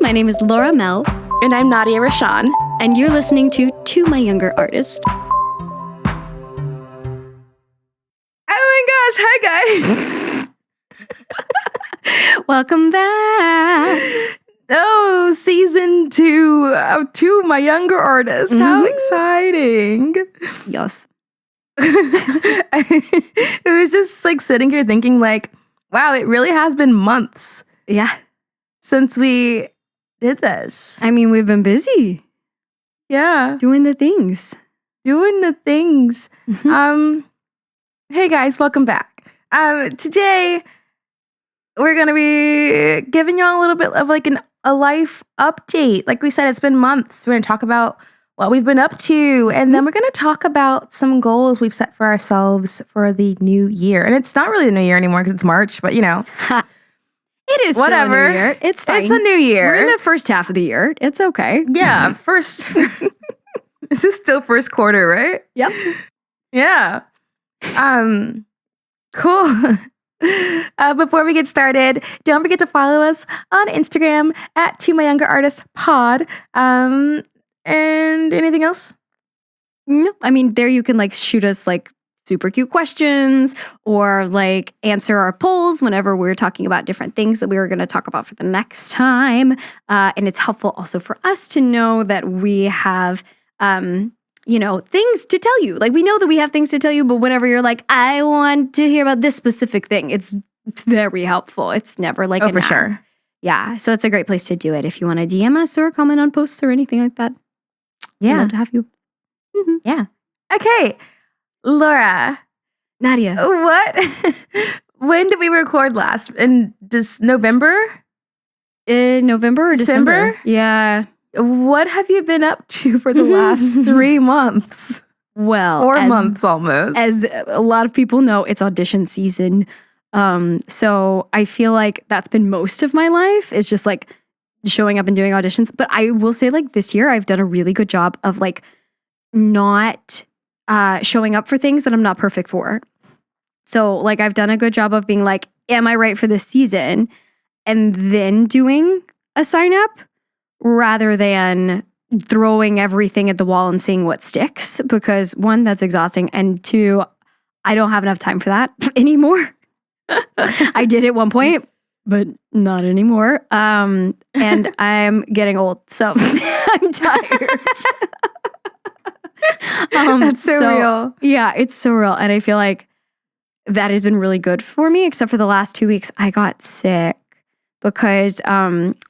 my name is Laura Mehl. And I'm Nadia Rashan. And you're listening to My Younger Artist. Oh my gosh, hi guys. Welcome back. Oh, season 2 of My Younger Artist. How exciting. Yes. It was just like sitting here thinking like, wow, it really has been months. Yeah. Since we did this. I mean, we've been busy. Yeah. Doing the things. Hey guys, welcome back. Today we're going to be giving y'all a little bit of like a life update. Like we said, it's been months. We're going to talk about what we've been up to, and then we're going to talk about some goals we've set for ourselves for the new year. And it's not really the new year anymore because it's March, but you know. It is whatever. Still a new year. It's fine. It's a new year. We're in the first half of the year. It's okay. Yeah, this is still first quarter, right? Yep. Yeah. Cool. Before we get started, don't forget to follow us on Instagram at TMYA Pod. And anything else? No, I mean, there you can like shoot us like super cute questions or like answer our polls whenever we're talking about different things that we were going to talk about for the next time. And it's helpful also for us to know that we have, things to tell you. Like we know that we have things to tell you, but whenever you're like, I want to hear about this specific thing, it's very helpful. It's never like for sure. Yeah. So it's a great place to do it if you want to DM us or comment on posts or anything like that. Yeah. I'd love to have you. Mm-hmm. Yeah. Okay. Laura. Nadia. When did we record last? In November? In November or December? Yeah. What have you been up to for the last 3 months? Well, 4 months almost. As a lot of people know, it's audition season. So I feel like that's been most of my life is just like showing up and doing auditions. But I will say like this year, I've done a really good job of like not showing up for things that I'm not perfect for. So like I've done a good job of being like, am I right for this season? And then doing a sign up rather than throwing everything at the wall and seeing what sticks. Because 1, that's exhausting. And 2, I don't have enough time for that anymore. I did at one point, but not anymore. And I'm getting old, so I'm tired. That's so real. Yeah, it's so real. And I feel like that has been really good for me, except for the last 2 weeks, I got sick because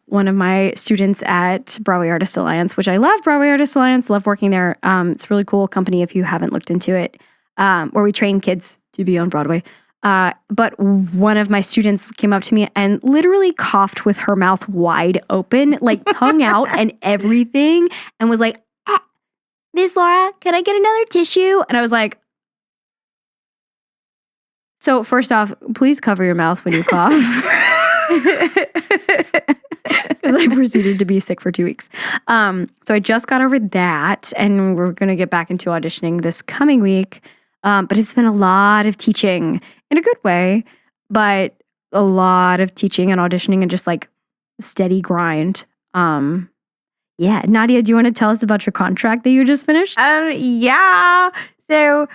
one of my students at Broadway Artist Alliance, which I love Broadway Artist Alliance, love working there. It's a really cool company if you haven't looked into it, where we train kids to be on Broadway. But one of my students came up to me and literally coughed with her mouth wide open, like tongue out and everything, and was like, Miss Laura, can I get another tissue? And I was like, so first off, please cover your mouth when you cough. Because I proceeded to be sick for 2 weeks. So I just got over that, and we're going to get back into auditioning this coming week. But it's been a lot of teaching in a good way, but a lot of teaching and auditioning and just like steady grind. Yeah. Nadia, do you want to tell us about your contract that you just finished? Yeah. So,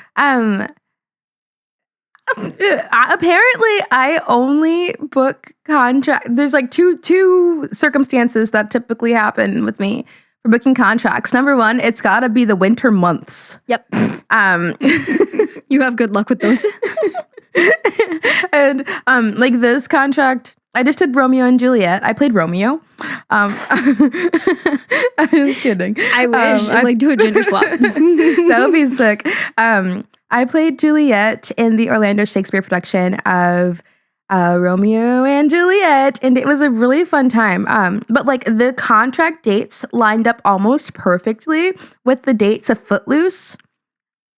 apparently I only book contract. There's like two circumstances that typically happen with me for booking contracts. Number 1, it's got to be the winter months. Yep. You have good luck with those. And like this contract, I just did Romeo and Juliet. I played Romeo. I'm just kidding. I wish. I'd like do a gender swap. That would be sick. I played Juliet in the Orlando Shakespeare production of Romeo and Juliet, and it was a really fun time. But like the contract dates lined up almost perfectly with the dates of Footloose.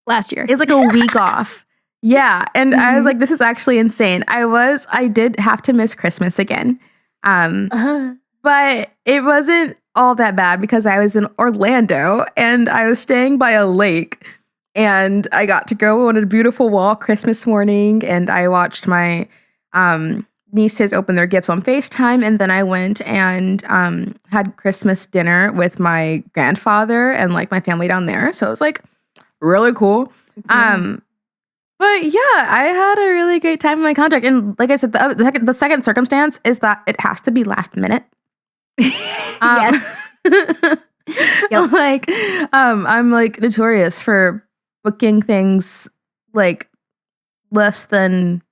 Last year. It's like a week off. Yeah. And I was like, this is actually insane. I did have to miss Christmas again. But it wasn't all that bad because I was in Orlando and I was staying by a lake and I got to go on a beautiful walk Christmas morning and I watched my nieces opened their gifts on FaceTime, and then I went and had Christmas dinner with my grandfather and like my family down there. So it was like really cool. Yeah. But yeah, I had a really great time in my contract. And like I said, the second circumstance is that it has to be last minute. Yes. Yep. Like, I'm like notorious for booking things like less than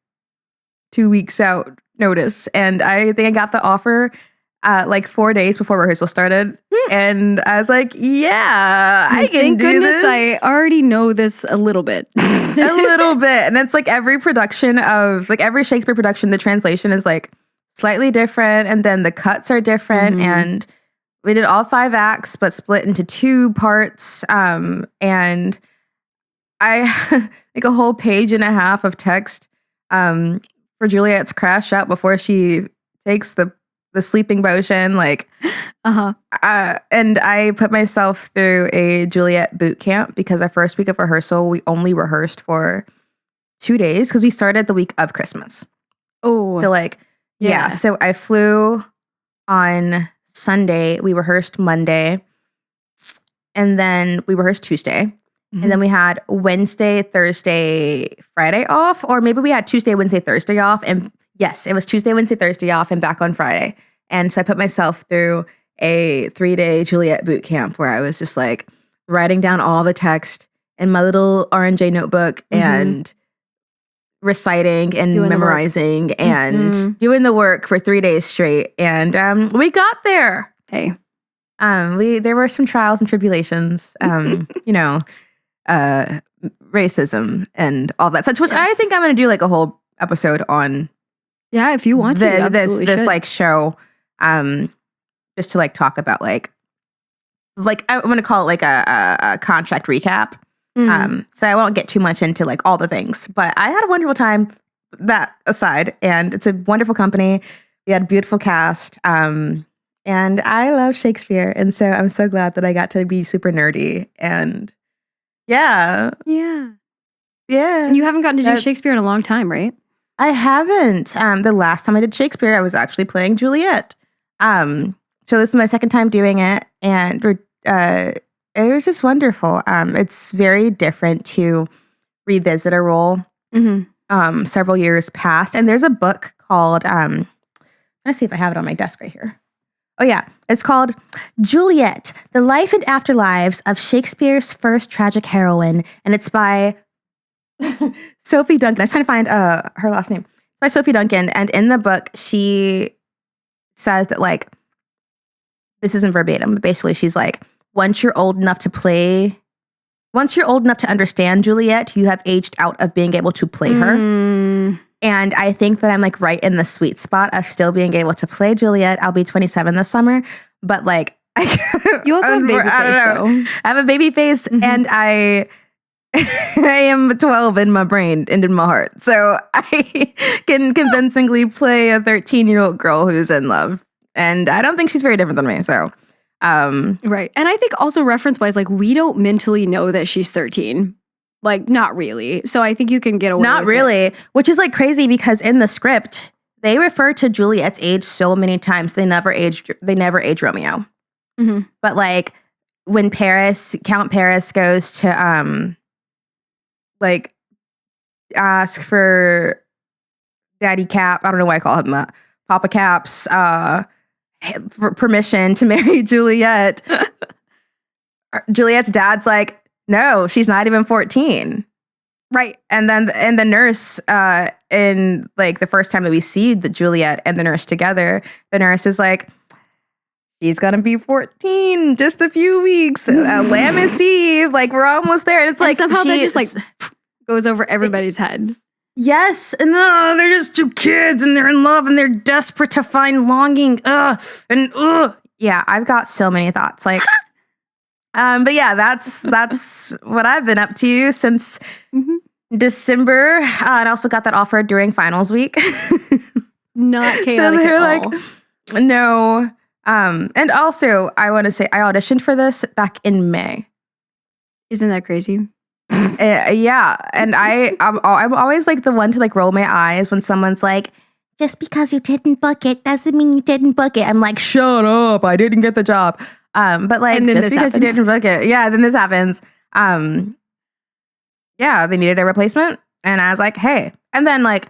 2 weeks out notice. And I think I got the offer like 4 days before rehearsal started. And I was like, yeah, I can Thank do goodness this. I already know this a little bit. A little bit. And it's like every production of like every Shakespeare production, the translation is like slightly different. And then the cuts are different. Mhm. And we did all 5 acts, but split into 2 parts. And I like a whole page and a half of text for Juliet's crash out before she takes the sleeping potion. Like, Uh-huh. and I put myself through a Juliet boot camp because our first week of rehearsal, we only rehearsed for 2 days because we started the week of Christmas. Oh. So like, yeah. So I flew on Sunday. We rehearsed Monday. And then we rehearsed Tuesday. Mhm. And then we had Wednesday, Thursday, Friday off. Or maybe we had Tuesday, Wednesday, Thursday off. And yes, it was Tuesday, Wednesday, Thursday off and back on Friday. And so I put myself through a 3-day Juliet boot camp where I was just like writing down all the text in my little R&J notebook and reciting and Doing the work. memorizing and doing the work for 3 days straight. And we got there. Hey. There were some trials and tribulations, you know, racism and all that such, which I Yes. think I'm going to do like a whole episode on Yeah, if you want to, you this absolutely should. like show, just to like talk about like I'm going to call it like a contract recap. Mhm. So I won't get too much into like all the things, but I had a wonderful time that aside, and it's a wonderful company. We had a beautiful cast. And I love Shakespeare. And so I'm so glad that I got to be super nerdy. And yeah. Yeah. Yeah. And you haven't gotten to do That- Shakespeare in a long time, right? I haven't. The last time I did Shakespeare, I was actually playing Juliet. So this is my second time doing it. And it was just wonderful. It's very different to revisit a role several years past. And there's a book called, let's see if I have it on my desk right here. Oh, yeah. It's called Juliet, The Life and Afterlives of Shakespeare's First Tragic Heroine. And it's by Sophie Duncan. I was trying to find her last name. It's by Sophie Duncan. And in the book, she says that, like, this isn't verbatim, but basically she's like, once you're old enough to understand Juliet, you have aged out of being able to play her. And I think that I'm like right in the sweet spot of still being able to play Juliet. I'll be 27 this summer, but like You also have baby face, though. I have a baby face, and I am 12 in my brain and in my heart, so I can convincingly play a 13-year-old girl who's in love, and I don't think she's very different than me. So, Right. And I think also reference-wise, like, we don't mentally know that she's 13. Like, not really. So I think you can get away not with really, it. which is like crazy because in the script they refer to Juliet's age so many times. They never age Romeo. But like when Count Paris goes to like ask for Daddy Cap, I don't know why I call him that, Papa Cap's for permission to marry Juliet. Juliet's dad's like, no, she's not even 14. Right. And then the nurse, in like the first time that we see the Juliet and the nurse together, the nurse is like, she's gonna be 14 just a few weeks. Lammas Eve, like we're almost there. And it's And like somehow that just like goes over everybody's head. yes, and they're just 2 kids and they're in love and they're desperate to find longing. Yeah, I've got so many thoughts. Like but yeah, that's what I've been up to since December. And I also got that offer during finals week. Not chaotic So they're at like, all. no. And also, I want to say I auditioned for this back in May. Isn't that crazy? Yeah, and I'm always like the one to like roll my eyes when someone's like, just because you didn't book it doesn't mean you didn't book it. I'm like, shut up, I didn't get the job. But like, just because you didn't book it, then this happens. They needed a replacement, and I was like, hey. And then like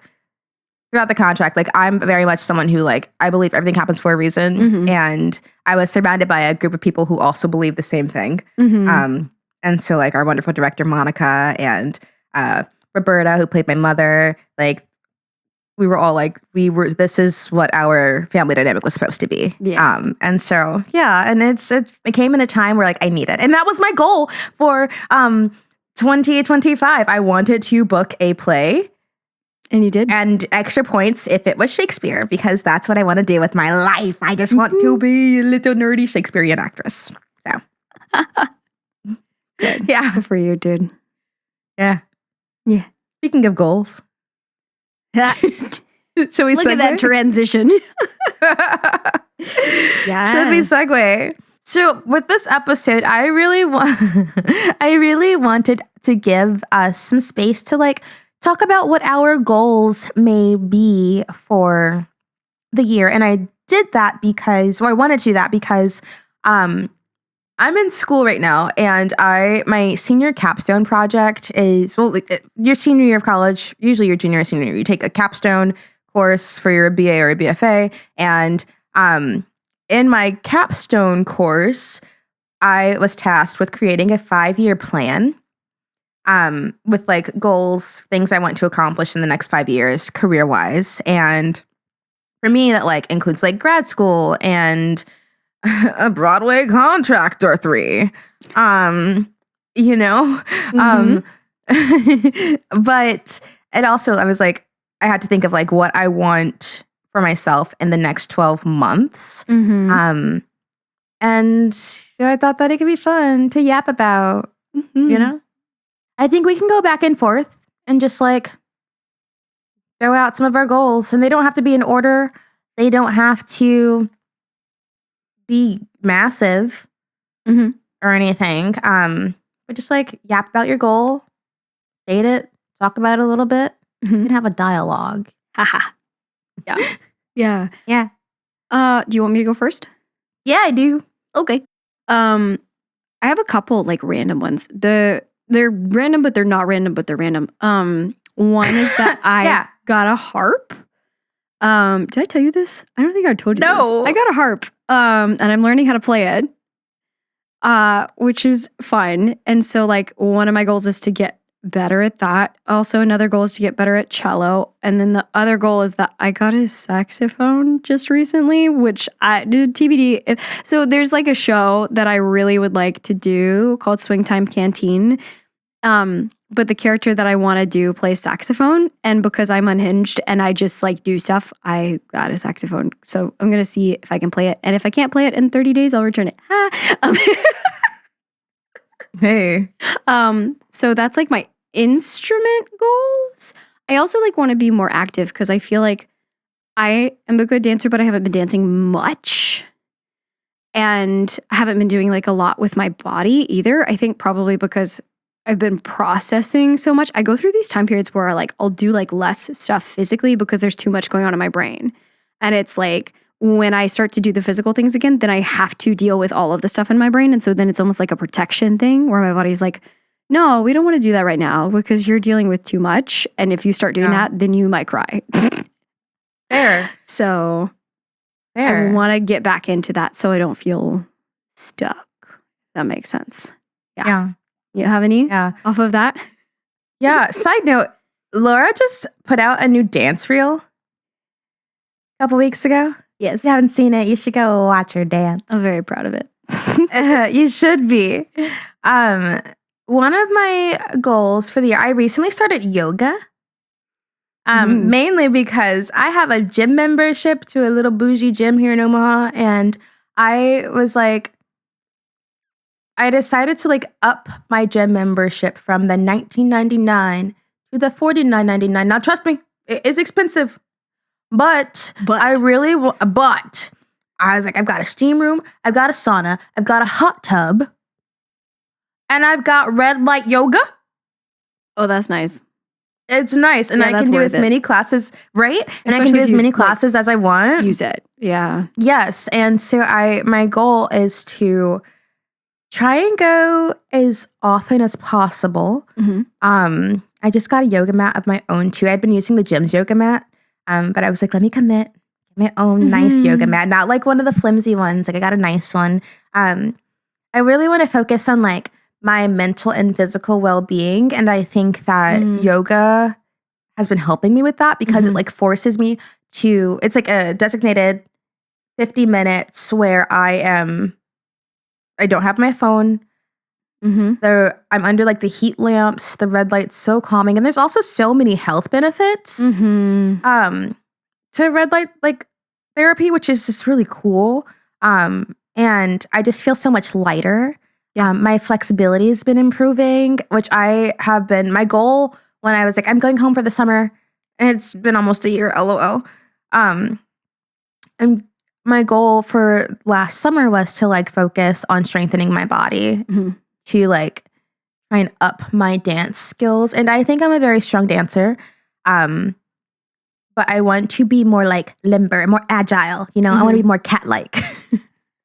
throughout the contract, like I'm very much someone who like I believe everything happens for a reason, and I was surrounded by a group of people who also believe the same thing. And so like our wonderful director Monica and Roberta, who played my mother, like we were all like, this is what our family dynamic was supposed to be. Yeah. And so, and it came in a time where like I need it. And that was my goal for 2025. I wanted to book a play. And you did? And extra points if it was Shakespeare, because that's what I want to do with my life. I just want to be a little nerdy Shakespearean actress. So. Yeah. Good for you, dude. Yeah. Yeah. Speaking of goals. Should we Look segue? at that transition. Yeah. Should we segue? So with this episode, I really wanted to give us some space to like talk about what our goals may be for the year. And I did that because, I wanted to do that because I'm in school right now, and my senior capstone project is, your senior year of college, usually your junior or senior year, you take a capstone course for your BA or a BFA. And in my capstone course, I was tasked with creating a 5-year plan with like goals, things I want to accomplish in the next 5 years, career-wise. And for me, that like includes like grad school and a Broadway contract or 3, you know? But it also, I was like, I had to think of like what I want for myself in the next 12 months. And so I thought that it could be fun to yap about, you know? I think we can go back and forth and just like throw out some of our goals, and they don't have to be in order. They don't have to be massive or anything. But just like yap about your goal, state it, talk about it a little bit, and have a dialogue. Haha. Yeah. Yeah. Do you want me to go first? Yeah, I do. Okay. I have a couple like random ones. They're random, but they're not random, but they're random. One is that I got a harp. Did I tell you this? I don't think I told you this. I got a harp. And I'm learning how to play it. Which is fun. And so like one of my goals is to get better at that. Also another goal is to get better at cello. And then the other goal is that I got a saxophone just recently, which I did TBD. So there's like a show that I really would like to do called Swing Time Canteen. But the character that I want to do plays saxophone, and because I'm unhinged and I just like do stuff, I got a saxophone. So I'm gonna see if I can play it, and if I can't play it in 30 days, I'll return it. Hey. So that's like my instrument goals. I also like want to be more active because I feel like I am a good dancer, but I haven't been dancing much. And I haven't been doing like a lot with my body either. I think probably because I've been processing so much. I go through these time periods where like I'll do like less stuff physically because there's too much going on in my brain. And it's like when I start to do the physical things again, then I have to deal with all of the stuff in my brain. And so then it's almost like a protection thing where my body's like, no, we don't want to do that right now because you're dealing with too much. And if you start doing that, then you might cry. Fair. So I want to get back into that so I don't feel stuck. That makes sense. Yeah. You have any off of that? Yeah. Side note, Laura just put out a new dance reel a couple weeks ago. Yes. If you haven't seen it, you should go watch her dance. I'm very proud of it. You should be. One of my goals for the year, I recently started yoga. Mainly because I have a gym membership to a little bougie gym here in Omaha, and I was like, I decided to like up my gym membership from the $19.99 to the $49.99. Now, trust me, it is expensive, but I really but I was like, I've got a steam room, I've got a sauna, I've got a hot tub, and I've got red light yoga. Oh, that's nice. It's nice. And Yeah, I that's can do worth as it. many classes, right? And I can Especially do if as you, many like, classes as I want. Use it. Yeah. Yes. And so my goal is to try and go as often as possible. Mhm. I just got a yoga mat of my own too. I'd been using the gym's yoga mat. But I was like, let me commit my own nice yoga mat, not like one of the flimsy ones. Like I got a nice one. I really want to focus on like my mental and physical well-being. And I think that yoga has been helping me with that because it like forces me to, it's like a designated 50 minutes where I don't have my phone. I'm under like the heat lamps, the red light's so calming. And there's also so many health benefits to red light like therapy, which is just really cool. And I just feel so much lighter. My flexibility has been improving, which I have been, my goal when I was like, I'm going home for the summer, and it's been almost a year, LOL. And my goal for last summer was to like focus on strengthening my body to like try and up my dance skills. And I think I'm a very strong dancer. But I want to be more like limber, more agile, you know? I want to be more cat-like.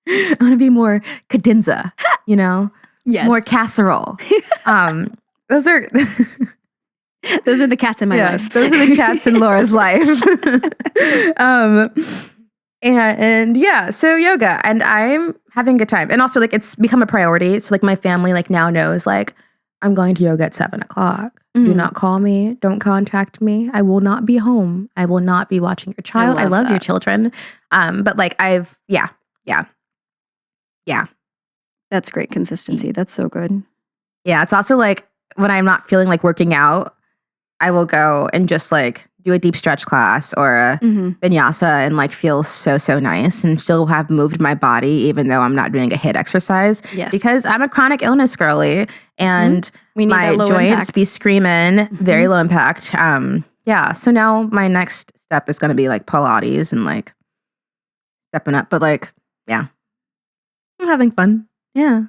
I want to be more cadenza, you know? Yes. More casserole. Those are Those are the cats in my life. Those are the cats in Laura's life. And yeah, so yoga, and I'm having a good time. And also like it's become a priority. So like my family like now knows like I'm going to yoga at 7:00. Do not call me. Don't contact me. I will not be home. I will not be watching your child. I love your children. But like yeah. That's great consistency. That's so good. Yeah, it's also like when I'm not feeling like working out, I will go and just like do a deep stretch class or a vinyasa and like feel so nice and still have moved my body even though I'm not doing a HIIT exercise. Yes. Because I'm a chronic illness girly and my joints impact. be screaming, very low impact. Yeah, so now my next step is going to be like Pilates and like stepping up. But like, yeah, I'm having fun. Yeah.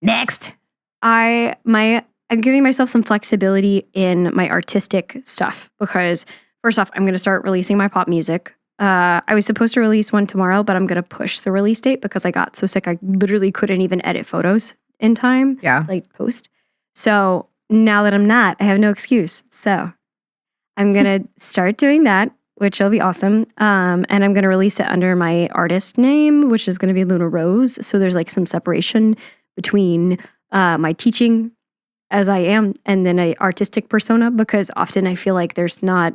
Next. I'm giving myself some flexibility in my artistic stuff because first off, I'm going to start releasing my pop music. I was supposed to release one tomorrow, but I'm going to push the release date because I got so sick I literally couldn't even edit photos in time. Yeah. Like post. So now that I'm not, I have no excuse. So I'm going to start doing that, which will be awesome. And I'm going to release it under my artist name, which is going to be Luna Rose. So there's like some separation between my teaching as I am and then a artistic persona, because often I feel like there's not,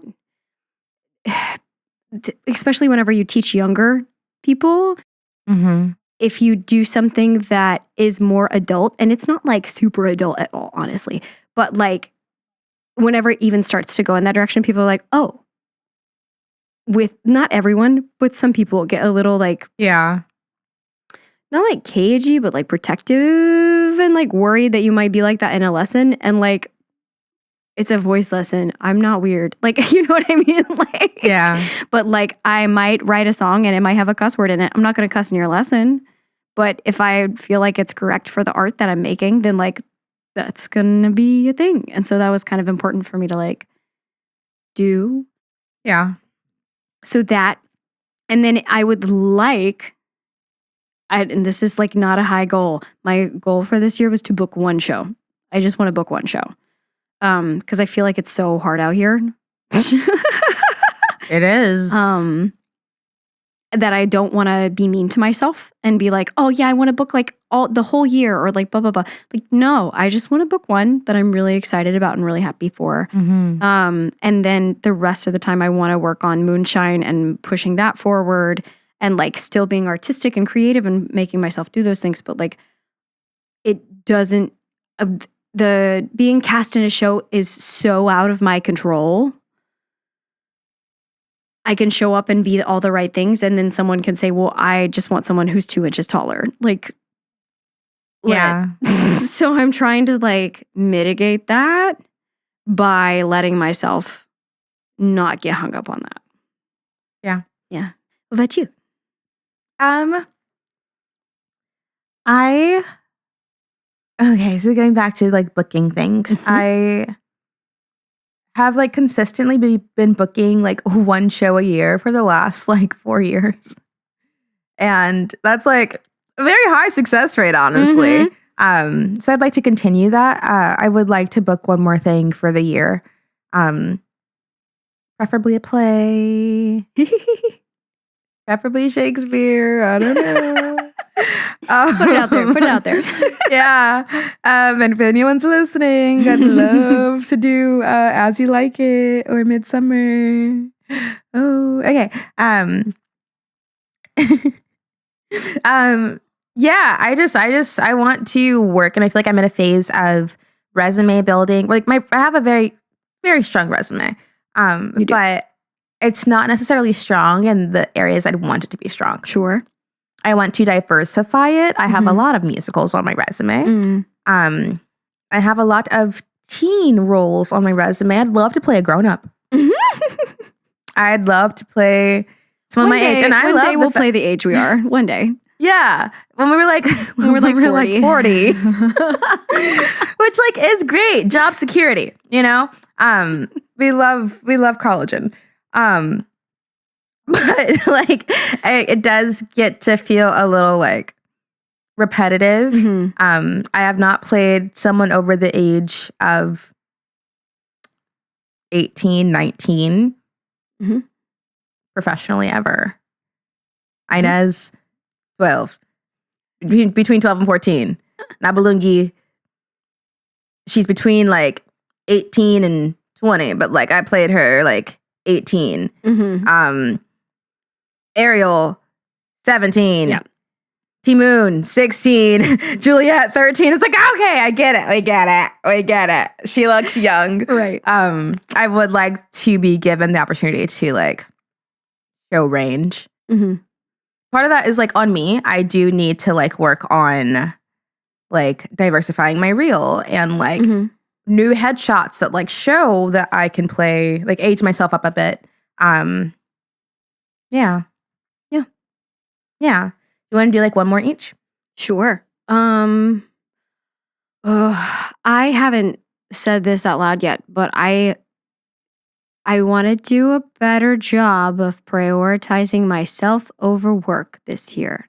especially whenever you teach younger people, if you do something that is more adult, and it's not like super adult at all, honestly, but like whenever it even starts to go in that direction, people are like, oh, with not everyone, but some people get a little like, yeah, not like cagey, but like protective and like worried that you might be like that in a lesson. And like, it's a voice lesson. I'm not weird. Like, you know what I mean? Like, yeah. But like, I might write a song and it might have a cuss word in it. I'm not going to cuss in your lesson. But if I feel like it's correct for the art that I'm making, then like, that's going to be a thing. And so that was kind of important for me to like do. Yeah. So that, and then I would like, and this is like not a high goal. My goal for this year was to book one show. I just want to book one show. Because I feel like it's so hard out here. It is. That I don't want to be mean to myself and be like, oh yeah, I want to book like the whole year or like blah, blah, blah. Like, no, I just want to book one that I'm really excited about and really happy for. And then the rest of the time I want to work on moonshine and pushing that forward and like still being artistic and creative and making myself do those things. But like, it doesn't, the being cast in a show is so out of my control. I can show up and be all the right things, and then someone can say, well, I just want someone who's 2 inches taller. Like, yeah. So I'm trying to like mitigate that by letting myself not get hung up on that. Yeah. Yeah. What about you? Okay, so going back to like booking things, I have like consistently been booking like one show a year for the last like 4 years. And that's like a very high success rate, honestly. So I'd like to continue that. I would like to book one more thing for the year. Preferably a play. Preferably Shakespeare. I don't know. Put it out there. Put it out there. Yeah. And if anyone's listening, I'd love to do As You Like It or Midsummer. Oh, okay. Yeah, I want to work, and I feel like I'm in a phase of resume building. Like I have a very, very strong resume. But it's not necessarily strong in the areas I'd want it to be strong. Sure. I want to diversify it. I have a lot of musicals on my resume. I have a lot of teen roles on my resume. I'd love to play a grown-up. I'd love to play someone my age. And one day we'll play the age we are. One day. Yeah. When we were like 40. Which like is great. Job security, you know? We love collagen. But like it does get to feel a little like repetitive. I have not played someone over the age of 18, 19 professionally ever. Inez, 12. Between 12 and 14. Nabalungi, she's between like 18 and 20, but like I played her like 18. Ariel, 17. Yeah. T-Moon, 16. Juliet, 13. It's like, okay, I get it. We get it. She looks young. Right. I would like to be given the opportunity to like show range. Part of that is like on me. I do need to like work on like diversifying my reel and like new headshots that like show that I can play, like age myself up a bit. Yeah. You want to do like one more each? Sure. I haven't said this out loud yet, but I want to do a better job of prioritizing myself over work this year.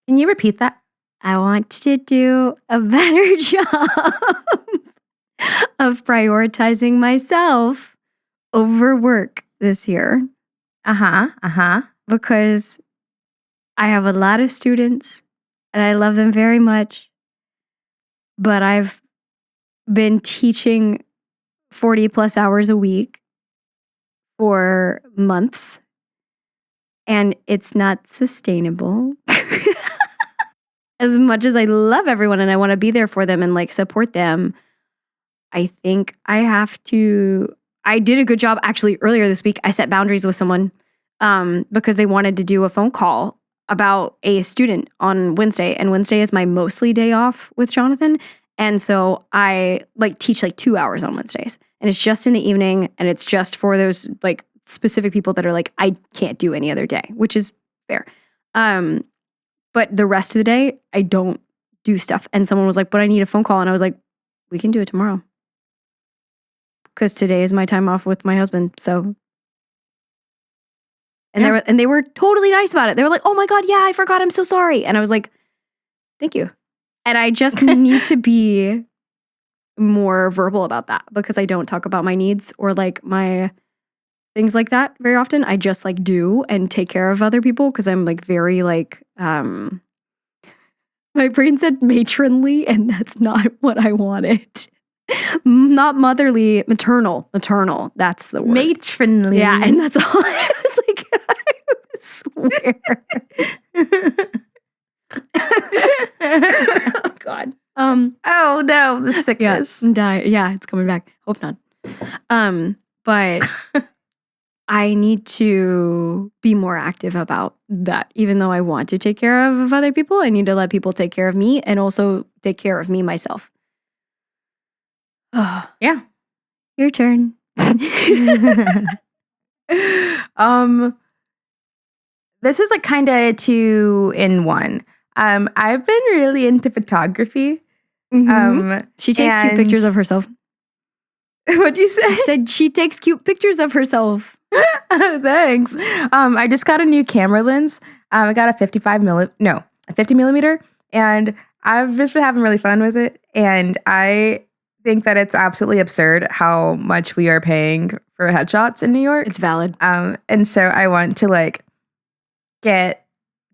Can you repeat that? I want to do a better job of prioritizing myself over work this year. Because I have a lot of students and I love them very much. But I've been teaching 40 plus hours a week for months, and it's not sustainable. As much as I love everyone and I want to be there for them and like support them, I think I have to. I did a good job actually earlier this week. I set boundaries with someone because they wanted to do a phone call about a student on Wednesday, and Wednesday is my mostly day off with Jonathan. And so I like teach like 2 hours on Wednesdays, and it's just in the evening, and it's just for those like specific people that are like, I can't do any other day, which is fair. But the rest of the day, I don't do stuff. And someone was like, but I need a phone call. And I was like, we can do it tomorrow. Because today is my time off with my husband. So, and they were totally nice about it. They were like, oh my God, yeah, I forgot. I'm so sorry. And I was like, thank you. And I just need to be more verbal about that because I don't talk about my needs or like my things like that very often. I just like do and take care of other people because I'm like very like, my brain said matronly, and that's not what I wanted. Not motherly, maternal. That's the word. Matronly. Yeah, and that's all. I was like, I swear. Oh God. Oh no, the sickness. Yeah, it's coming back. Hope not. But I need to be more active about that. Even though I want to take care of other people, I need to let people take care of me and also take care of me myself. Yeah. Your turn. This is like kind of 2 in 1. I've been really into photography. She takes cute pictures of herself. What'd you say? I said she takes cute pictures of herself. Thanks. I just got a new camera lens. I got a 50 millimeter, and I've just been having really fun with it. And I think that it's absolutely absurd how much we are paying for headshots in New York. It's valid. And so I want to like get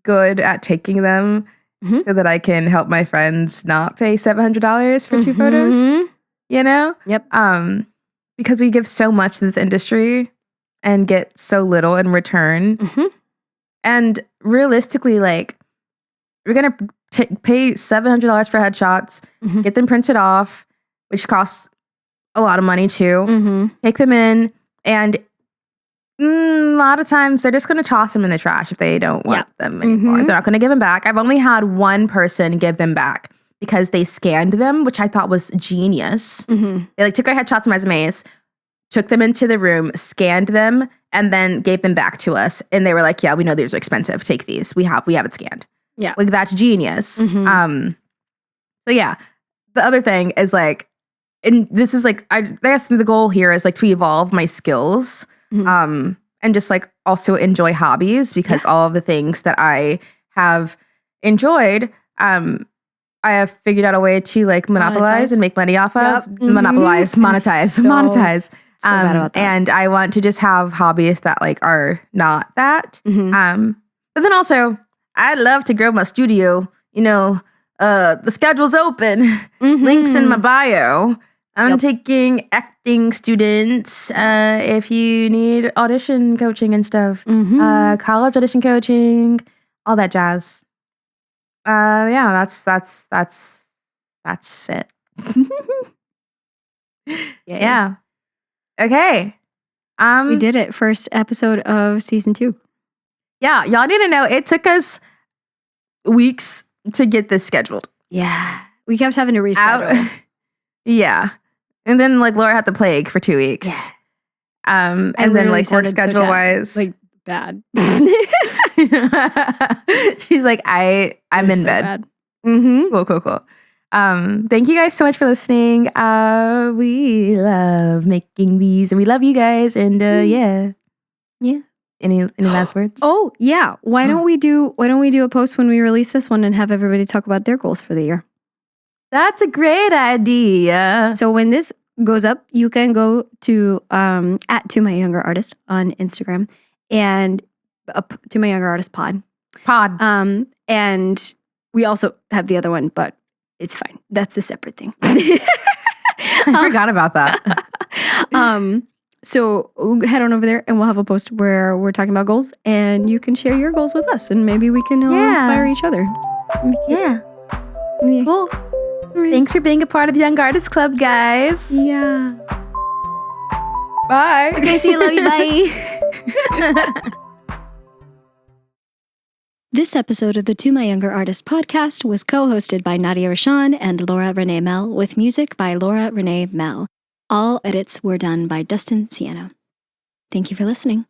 good at taking them so that I can help my friends not pay $700 for 2 photos. You know? Yep. Because we give so much to this industry and get so little in return. And realistically, like, we're gonna pay $700 for headshots, get them printed off, which costs a lot of money too. Take them in, and a lot of times they're just gonna toss them in the trash if they don't want them anymore. They're not gonna give them back. I've only had one person give them back because they scanned them, which I thought was genius. They like took our headshots and resumes, took them into the room, scanned them, and then gave them back to us. And they were like, "Yeah, we know these are expensive. Take these. We have it scanned." Yeah, like that's genius. So yeah, the other thing is like, and this is like, I guess the goal here is like to evolve my skills, and just like also enjoy hobbies, because all of the things that I have enjoyed, I have figured out a way to like monopolize and make money off of. Monetize. So bad about that. And I want to just have hobbies that like are not that. But then also, I'd love to grow my studio. You know, the schedule's open. Links in my bio. I'm taking acting students. If you need audition coaching and stuff, college audition coaching, all that jazz. Yeah, that's it. Yeah. Okay. We did it. First episode of season 2. Yeah, y'all need to know it took us weeks to get this scheduled. Yeah. We kept having to reschedule. Yeah. And then like Laura had the plague for 2 weeks. Yeah. And then like work schedule wise. Like bad. She's like, I'm in bed. Cool. Thank you guys so much for listening. We love making these, and we love you guys. And yeah. Any last words? Oh yeah. Why don't we do a post when we release this one and have everybody talk about their goals for the year? That's a great idea. So when this goes up, you can go to at To My Younger Artist on Instagram and To My Younger Artist pod. And we also have the other one, but it's fine. That's a separate thing. I forgot about that. So head on over there and we'll have a post where we're talking about goals, and you can share your goals with us, and maybe we can inspire each other. Yeah. Cool. Right. Thanks for being a part of the Young Artist Club, guys. Yeah. Bye. Okay, see you. Love you. Bye. This episode of the To My Younger Artist podcast was co-hosted by Nadia Rashan and Laura Renee Mehl, with music by Laura Renee Mehl. All edits were done by Dustin Ciano. Thank you for listening.